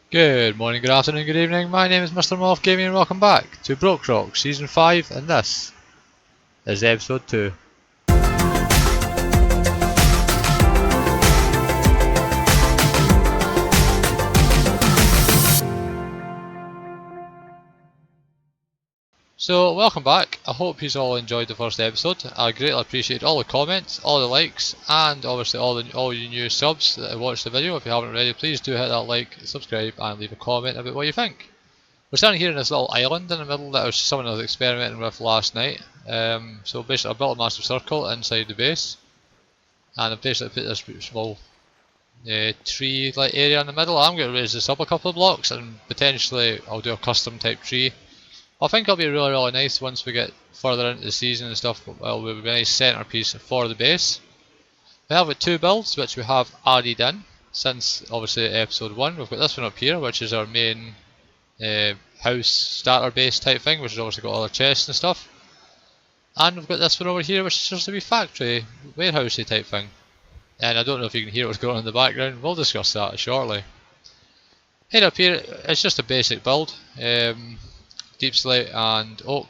Good morning, good afternoon, good evening. My name is Mr. Morph Gaming and welcome back to Brokerock Season 5, and this is Episode 2. So, welcome back. I hope you all enjoyed the first episode. I greatly appreciate all the comments, all the likes, and obviously all you new subs that have watched the video. If you haven't already, please do hit that like, subscribe, and leave a comment about what you think. We're standing here in this little island in the middle that someone was experimenting with last night. So basically I built a massive circle inside the base, and I've basically put this small tree like area in the middle. I'm going to raise this up a couple of blocks and potentially I'll do a custom type tree. I think it'll be really nice once we get further into the season and stuff. It'll be a nice centerpiece for the base. We have got two builds which we have added in since obviously episode 1. We've got this one up here which is our main house starter base type thing, which has obviously got all our chests and stuff. And we've got this one over here which is just a wee factory, warehousey type thing. And I don't know if you can hear what's going on in the background, we'll discuss that shortly. Head up here, it's just a basic build. Deep slate and oak,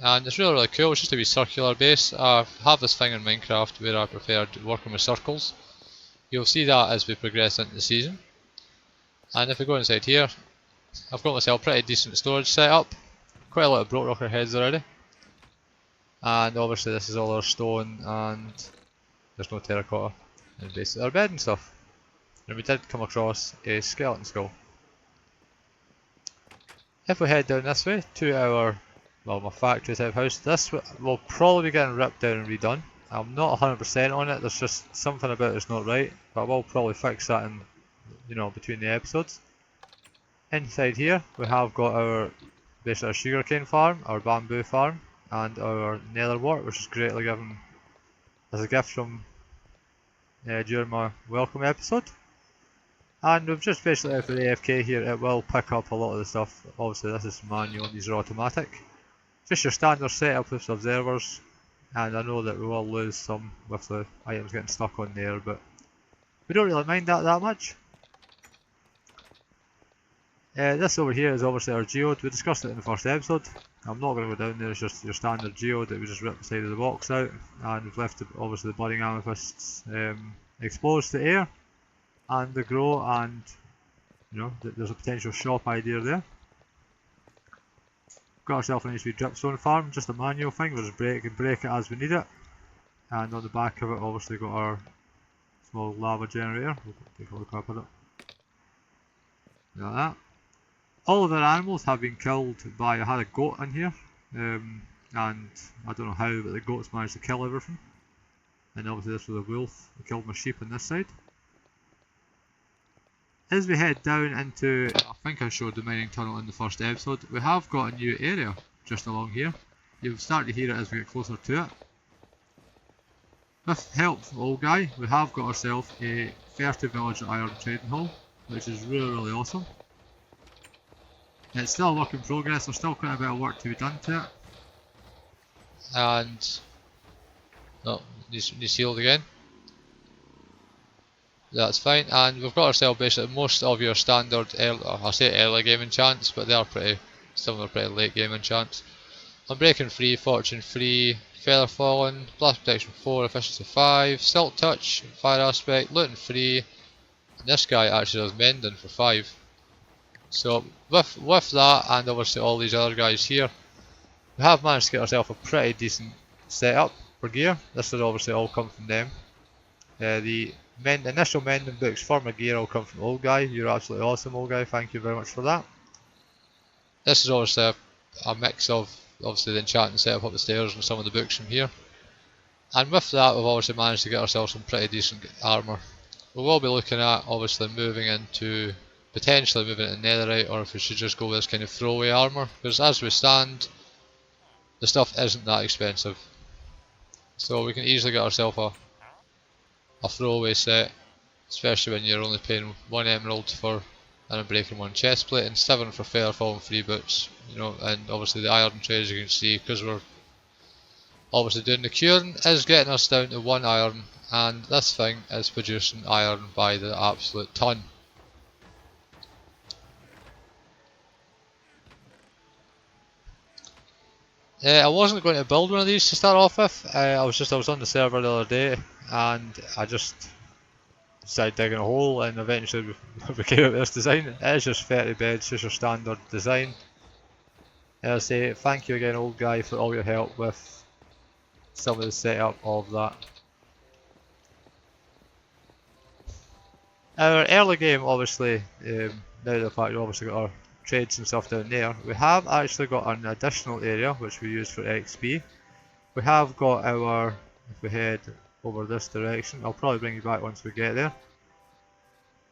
and it's really cool. It's just a wee circular base. I have this thing in Minecraft where I prefer working with circles. You'll see that as we progress into the season. And if we go inside here, I've got myself a pretty decent storage set up. Quite a lot of BrokeRocker heads already. And obviously this is all our stone and there's no terracotta. And basically our bed and stuff. And we did come across a skeleton skull. If we head down this way to our, well, my factory type house, this will probably be getting ripped down and redone. I'm not 100% on it, there's just something about it's not right, but I will probably fix that in, between the episodes. Inside here we have got our, basically our sugarcane farm, our bamboo farm, and our nether wart, which is greatly given as a gift from during my welcome episode. And we've just basically out for the AFK here, it will pick up a lot of the stuff. Obviously this is manual and these are automatic. Just your standard setup with observers, and I know that we will lose some with the items getting stuck on there, but we don't really mind that much. This over here is obviously our geode. We discussed it in the first episode. I'm not going to go down there, it's just your standard geode that we just ripped the side of the box out, and we've left obviously the budding amethysts exposed to air and they grow, and there's a potential shop idea there. Got ourselves a nice wee dripstone farm, just a manual thing, we'll just break it as we need it. And on the back of it obviously got our small lava generator. We'll take a look up at it. Like that. All of our animals have been killed by, I had a goat in here, and I don't know how, but the goats managed to kill everything. And obviously this was a wolf, we killed my sheep on this side. As we head down into, I think I showed the mining tunnel in the first episode, we have got a new area just along here. You'll start to hear it as we get closer to it. With help from old guy, we have got ourselves a 30 villager iron trading hall, which is really awesome. It's still a work in progress, there's still quite a bit of work to be done to it. And, oh, needs healed again. That's fine, and we've got ourselves basically most of your standard, I say early game enchants, but they are some of them are pretty late game enchants. Unbreaking 3, Fortune 3, Feather Fallen, Blast Protection 4, Efficiency 5, Silk Touch, Fire Aspect, Looting 3, and this guy actually does Mending for 5. So with that, and obviously all these other guys here, we have managed to get ourselves a pretty decent setup for gear. This has obviously all come from them. The initial mending books for my gear all come from old guy. You're absolutely awesome, old guy, thank you very much for that. This is obviously a mix of obviously the enchanting setup up the stairs and some of the books from here. And with that we've obviously managed to get ourselves some pretty decent armour. We will be looking at obviously potentially moving into netherite, or if we should just go with this kind of throwaway armour, because as we stand the stuff isn't that expensive. So we can easily get ourselves a throwaway set, especially when you're only paying 1 emerald for an unbreaking 1 chestplate and 7 for Featherfall and 3 boots, and obviously the iron trade, as you can see, because we're obviously doing the curing, is getting us down to 1 iron, and this thing is producing iron by the absolute ton. I wasn't going to build one of these to start off with. I was on the server the other day and I just decided digging a hole and eventually we came up with this design. It is just 30 beds, just your standard design. I say thank you again, old guy, for all your help with some of the setup of that. Our early game, obviously, now the fact we obviously got our trades and stuff down there, we have actually got an additional area which we use for XP. We have got our, if we head over this direction, I'll probably bring you back once we get there.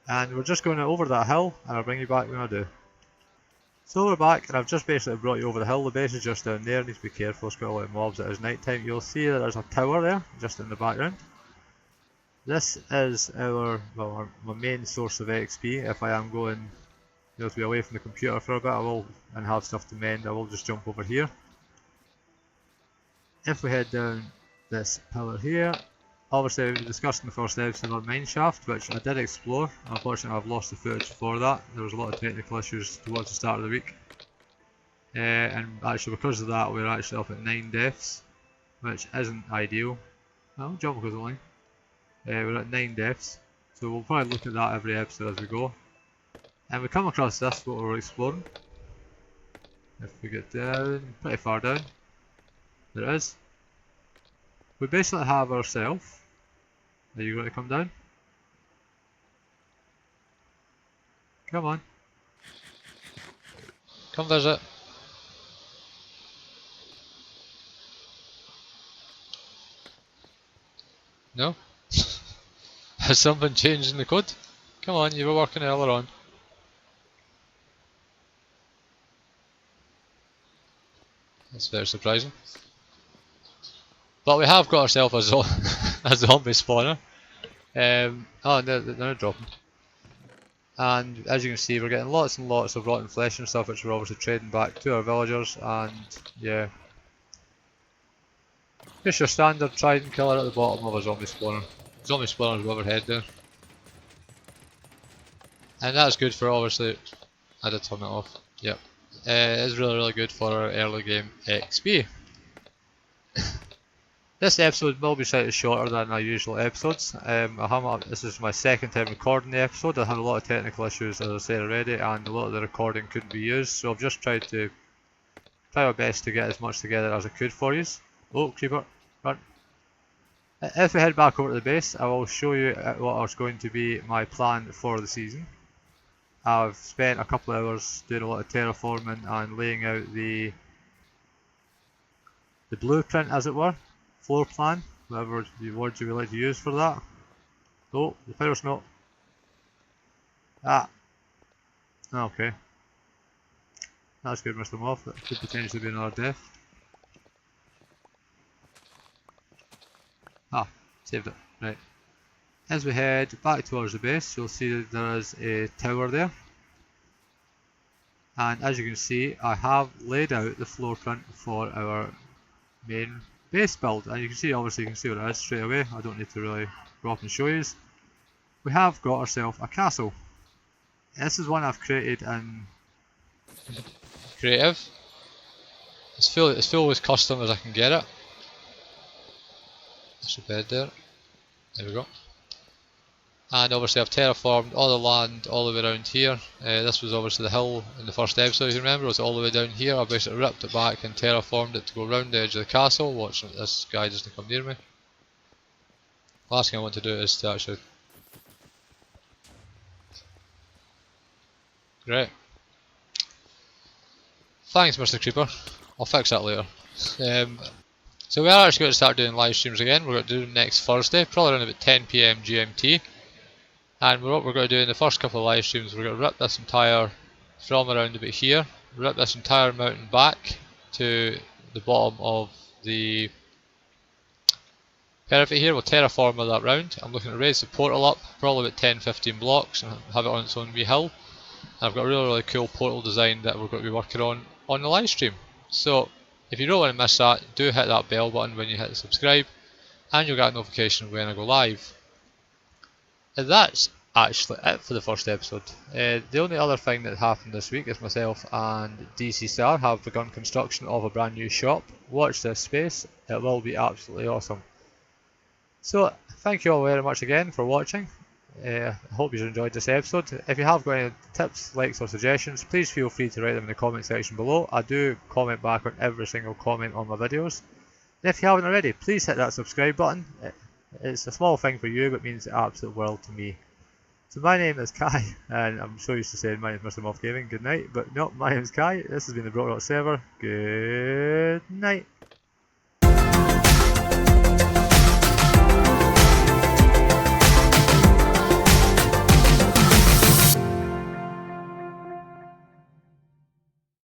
And we're just going over that hill, and I'll bring you back when I do. So we're back, and I've just basically brought you over the hill. The base is just down there, need to be careful, there's quite a lot of mobs. It is night time. You'll see that there's a tower there, just in the background. This is my main source of XP. If I am going to be away from the computer for a bit, and have stuff to mend, I will just jump over here. If we head down this pillar here, obviously we discussed in the first episode on mineshaft, which I did explore. Unfortunately I've lost the footage for that. There was a lot of technical issues towards the start of the week. And actually because of that we're actually up at 9 deaths, which isn't ideal. Oh, Jomica's online. We're at 9 deaths, so we'll probably look at that every episode as we go. And we come across this, what we're exploring. If we get down, pretty far down, there it is. We basically have ourselves. Are you going to come down? Come on. Come visit. No? Has something changed in the code? Come on, you were working earlier on. That's very surprising. But we have got ourselves a zombie spawner. Oh, they're not dropping. And as you can see, we're getting lots and lots of rotten flesh and stuff, which we're obviously trading back to our villagers. And yeah, just your standard trident and killer at the bottom of a zombie spawner. Zombie spawners will overhead there. And that's good for, obviously, I did turn it off. Yep. It's really good for our early game XP. This episode will be slightly shorter than our usual episodes. This is my second time recording the episode. I had a lot of technical issues, as I said already, and a lot of the recording couldn't be used, so I've just tried my best to get as much together as I could for you. Oh, creeper, run. If we head back over to the base, I will show you what is going to be my plan for the season. I've spent a couple of hours doing a lot of terraforming and laying out the blueprint, as it were. Floor plan, whatever the words you would like to use for that. Oh, the fire's not. Ah. Okay. That's good, Mr. Moth. That could potentially be another death. Ah, saved it. Right. As we head back towards the base, you'll see that there is a tower there. And as you can see, I have laid out the floor print for our main base build, and you can see, obviously you can see what it is straight away. I don't need to really go up and show you. We have got ourselves a castle. This is one I've created in Creative. It's full as custom as I can get it. There's a bed there. There we go. And obviously I've terraformed all the land all the way around here. This was obviously the hill in the first episode, if you remember. It was all the way down here. I basically ripped it back and terraformed it to go around the edge of the castle. Watch this guy doesn't come near me. Last thing I want to do is to actually... Great. Thanks, Mr. Creeper. I'll fix that later. So we are actually going to start doing live streams again. We're going to do them next Thursday, probably around about 10 PM GMT. And what we're going to do in the first couple of live streams, we're going to rip this entire, from around about here, rip this entire mountain back to the bottom of the parapet here. We'll terraform all that round. I'm looking to raise the portal up, probably about 10-15 blocks, and have it on its own wee hill. And I've got a really cool portal design that we're going to be working on the live stream. So if you don't want to miss that, do hit that bell button when you hit subscribe, and you'll get a notification when I go live. And that's actually it for the first episode. The only other thing that happened this week is myself and Dcstar have begun construction of a brand new shop. Watch this space, it will be absolutely awesome. So thank you all very much again for watching. I hope you enjoyed this episode. If you have got any tips, likes or suggestions, please feel free to write them in the comment section below. I do comment back on every single comment on my videos. And if you haven't already, please hit that subscribe button. It's a small thing for you, but means the absolute world to me. So my name is Kai, and I'm so used to saying my name is Mr. Moth Gaming, good night, but no, my name is Kai, this has been the BrokeRock server, good night.